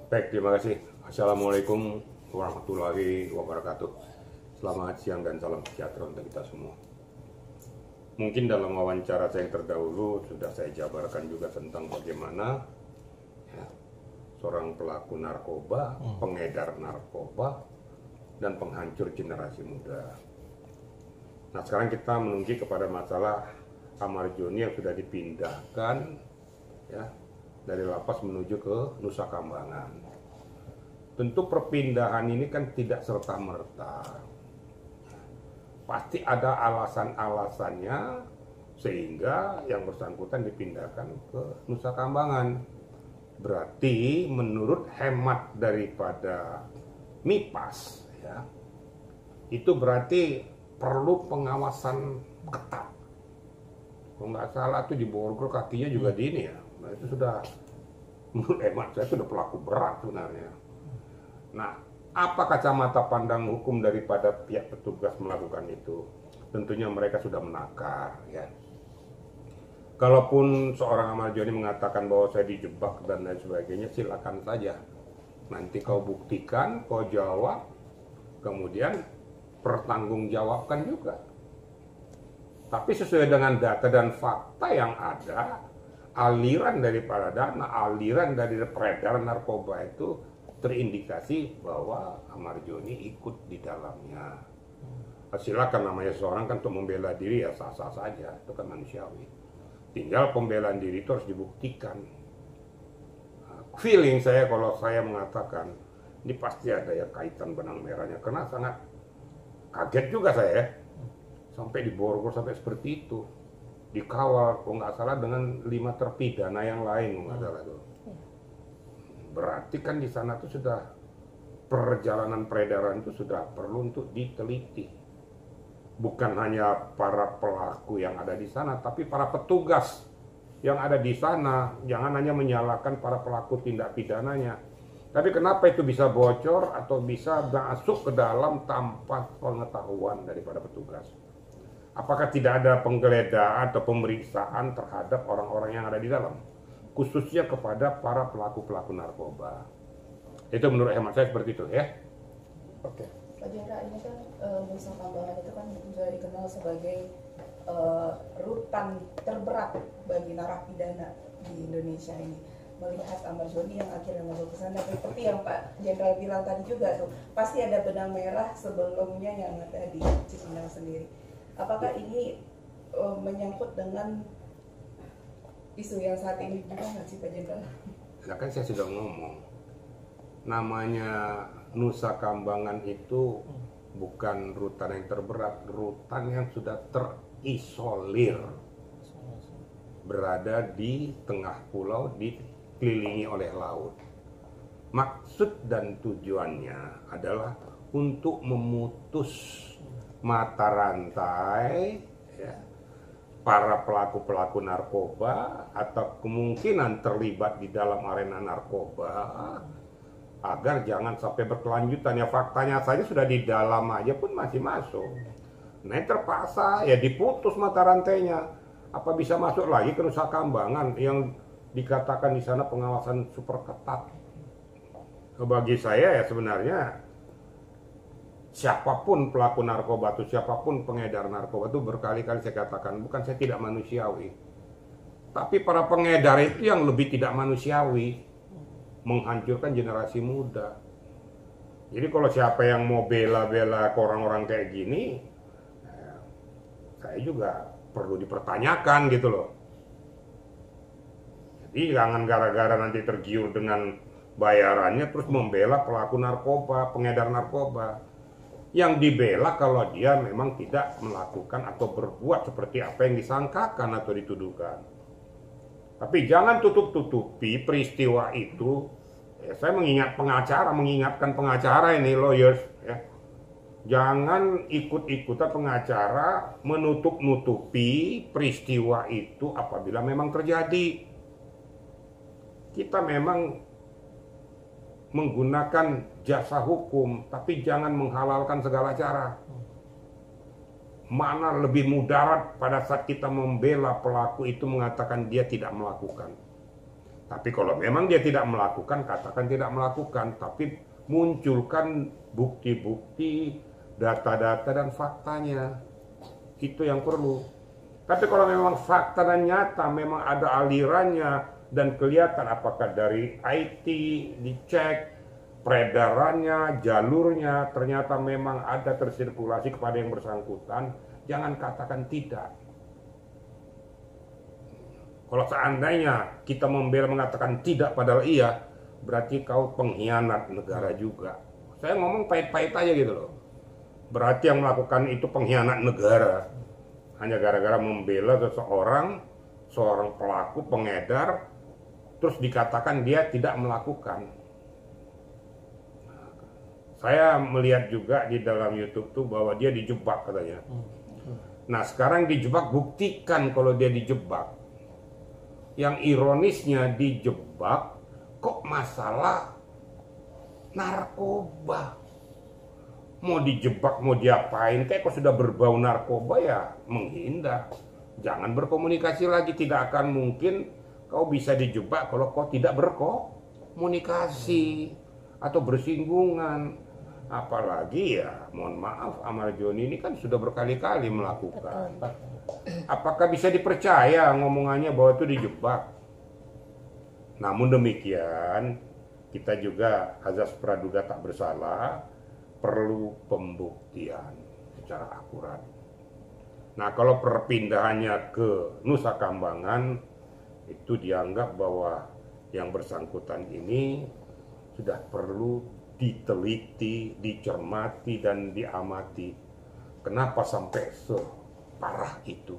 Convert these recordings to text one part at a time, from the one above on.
Baik, terima kasih. Assalamualaikum warahmatullahi wabarakatuh. Selamat siang dan salam sejahtera untuk kita semua. Mungkin dalam wawancara saya yang terdahulu sudah saya jabarkan juga tentang bagaimana ya, seorang pelaku narkoba, pengedar narkoba, dan penghancur generasi muda. Nah, sekarang kita menunggu kepada masalah Ahmad Joni yang sudah dipindahkan ya, dari lapas menuju ke Nusa Kambangan. Tentu perpindahan ini kan tidak serta-merta. Pasti ada alasan-alasannya sehingga yang bersangkutan dipindahkan ke Nusa Kambangan. Berarti menurut hemat daripada MIPAS ya, itu berarti perlu pengawasan ketat. Kalau nggak salah tuh di borgol kakinya juga di ini ya. Nah, itu sudah menurut hemat saya sudah pelaku berat sebenarnya. Nah, apa kacamata pandang hukum daripada pihak petugas melakukan itu? Tentunya mereka sudah menakar ya. Kalaupun seorang Ahmad Joni mengatakan bahwa saya dijebak dan lain sebagainya, silakan saja. Nanti kau buktikan, kau jawab, kemudian pertanggungjawabkan juga. Tapi sesuai dengan data dan fakta yang ada, aliran daripada dana, aliran dari peredaran narkoba itu terindikasi bahwa Ahmad Joni ikut di dalamnya. Silakan, namanya seorang kan untuk membela diri ya sah-sah saja, itu kan manusiawi. Tinggal pembelaan diri itu harus dibuktikan. Feeling saya kalau saya mengatakan ini pasti ada ya kaitan benang merahnya, karena sangat kaget juga saya sampai diborgol sampai seperti itu, dikawal kalau nggak salah dengan 5 terpidana yang lain nggak salah tuh. Berarti kan di sana tuh sudah perjalanan peredaran itu sudah perlu untuk diteliti. Bukan hanya para pelaku yang ada di sana, tapi para petugas yang ada di sana. Jangan hanya menyalahkan para pelaku tindak pidananya. Tapi kenapa itu bisa bocor atau bisa masuk ke dalam tanpa pengetahuan daripada petugas? Apakah tidak ada penggeledahan atau pemeriksaan terhadap orang-orang yang ada di dalam? Khususnya kepada para pelaku-pelaku narkoba. Itu menurut hemat saya seperti itu ya. Oke. Pak Jendra, ini kan Nusa Kambangan itu kan sudah dikenal sebagai rutan terberat bagi narapidana di Indonesia ini. Melihat Ahmad Joni yang akhirnya masuk ke sana, seperti yang Pak Jenderal bilang tadi juga tuh, pasti ada benang merah sebelumnya yang ada di Cipinang sendiri. Apakah ini menyangkut dengan isu yang saat ini juga nggak sih Pak Jenderal? Ya kan saya sudah ngomong, namanya Nusa Kambangan itu bukan rutan yang terberat, rutan yang sudah terisolir, berada di tengah pulau, dikelilingi oleh laut. Maksud dan tujuannya adalah untuk memutus mata rantai ya, para pelaku-pelaku narkoba atau kemungkinan terlibat di dalam arena narkoba agar jangan sampai berkelanjutan. Ya faktanya saja sudah di dalam aja pun masih masuk. Nah terpaksa ya diputus mata rantainya. Apa bisa masuk lagi ke Nusa Kambangan yang dikatakan di sana pengawasan super ketat? Bagi saya ya sebenarnya siapapun pelaku narkoba atau siapapun pengedar narkoba itu berkali-kali saya katakan, bukan saya tidak manusiawi, tapi para pengedar itu yang lebih tidak manusiawi, menghancurkan generasi muda. Jadi kalau siapa yang mau bela-bela ke orang-orang kayak gini, saya juga perlu dipertanyakan gitu loh. Jadi jangan gara-gara nanti tergiur dengan bayarannya terus membela pelaku narkoba, pengedar narkoba. Yang dibela kalau dia memang tidak melakukan atau berbuat seperti apa yang disangkakan atau dituduhkan. Tapi jangan tutup-tutupi peristiwa itu. Ya, saya mengingatkan pengacara ini, lawyers. Ya. Jangan ikut-ikutan pengacara menutup-nutupi peristiwa itu apabila memang terjadi. Kita memang menggunakan jasa hukum, tapi jangan menghalalkan segala cara. Mana lebih mudarat pada saat kita membela pelaku itu mengatakan dia tidak melakukan. Tapi kalau memang dia tidak melakukan, katakan tidak melakukan, tapi munculkan bukti-bukti, data-data dan faktanya. Itu yang perlu. Tapi kalau memang fakta dan nyata memang ada alirannya dan kelihatan apakah dari IT dicek, peredarannya, jalurnya ternyata memang ada tersirkulasi kepada yang bersangkutan, jangan katakan tidak. Kalau seandainya kita membela mengatakan tidak padahal iya, berarti kau pengkhianat negara juga. Saya ngomong pahit-pahit aja gitu loh. Berarti yang melakukan itu pengkhianat negara. Hanya gara-gara membela seorang pelaku pengedar, terus dikatakan dia tidak melakukan. Saya melihat juga di dalam YouTube tuh bahwa dia dijebak katanya. Nah sekarang dijebak, buktikan kalau dia dijebak. Yang ironisnya dijebak kok masalah narkoba. Mau dijebak, mau diapain, kayak kok sudah berbau narkoba ya menghindar. Jangan berkomunikasi lagi, tidak akan mungkin kau bisa dijebak kalau kau tidak berkomunikasi atau bersinggungan. Apalagi ya, mohon maaf, Ahmad Joni ini kan sudah berkali-kali melakukan. Apakah bisa dipercaya ngomongannya bahwa itu dijebak? Namun demikian, kita juga azas praduga tak bersalah, perlu pembuktian secara akurat. Nah, kalau perpindahannya ke Nusa Kambangan, itu dianggap bahwa yang bersangkutan ini sudah perlu diteliti, dicermati, dan diamati. Kenapa sampai separah itu?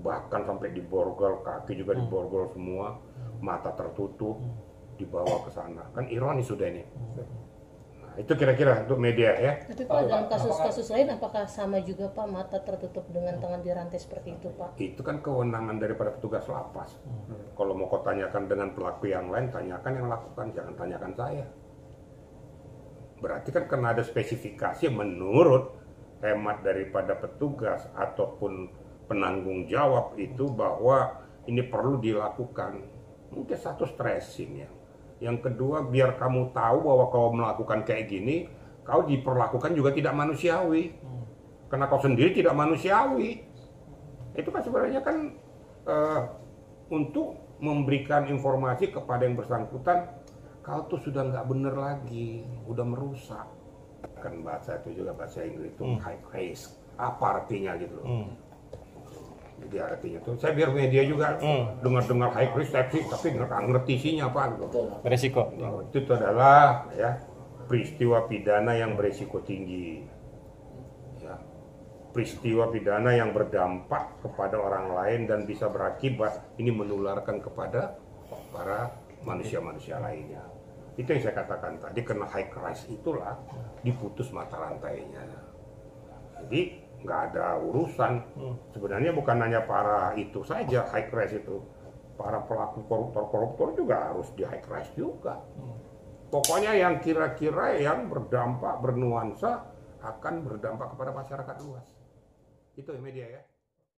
Bahkan sampai diborgol, kaki juga diborgol semua, mata tertutup, dibawa ke sana. Kan ironis sudah ini. Nah, itu kira-kira untuk media ya. Tapi Pak, dalam kasus-kasus lain apakah sama juga Pak, mata tertutup dengan tangan dirantai seperti itu Pak? Itu kan kewenangan daripada petugas lapas. Kalau mau kau tanyakan dengan pelaku yang lain, tanyakan yang lakukan, jangan tanyakan saya. Berarti kan karena ada spesifikasi menurut hemat daripada petugas ataupun penanggung jawab itu bahwa ini perlu dilakukan. Mungkin satu stressing ya. Yang kedua, biar kamu tahu bahwa kau melakukan kayak gini, kau diperlakukan juga tidak manusiawi. Karena kau sendiri tidak manusiawi. Itu kan sebenarnya kan untuk memberikan informasi kepada yang bersangkutan, kau tuh sudah nggak bener lagi, udah merusak. Kan bahasa itu juga bahasa Inggris itu high risk. Apa artinya gitu loh. Jadi artinya tuh, saya biar media juga dengar-dengar high risk tapi nggak ngerti isinya apa gitu. Beresiko. Itu adalah ya peristiwa pidana yang beresiko tinggi. Ya, peristiwa pidana yang berdampak kepada orang lain dan bisa berakibat ini menularkan kepada para manusia-manusia lainnya. Itu yang saya katakan tadi, kena high rise itulah diputus mata rantainya. Jadi nggak ada urusan. Sebenarnya bukan hanya para itu saja high rise itu, para pelaku koruptor juga harus di high rise juga. Pokoknya yang kira-kira yang berdampak, bernuansa akan berdampak kepada masyarakat luas. Itu ya media ya.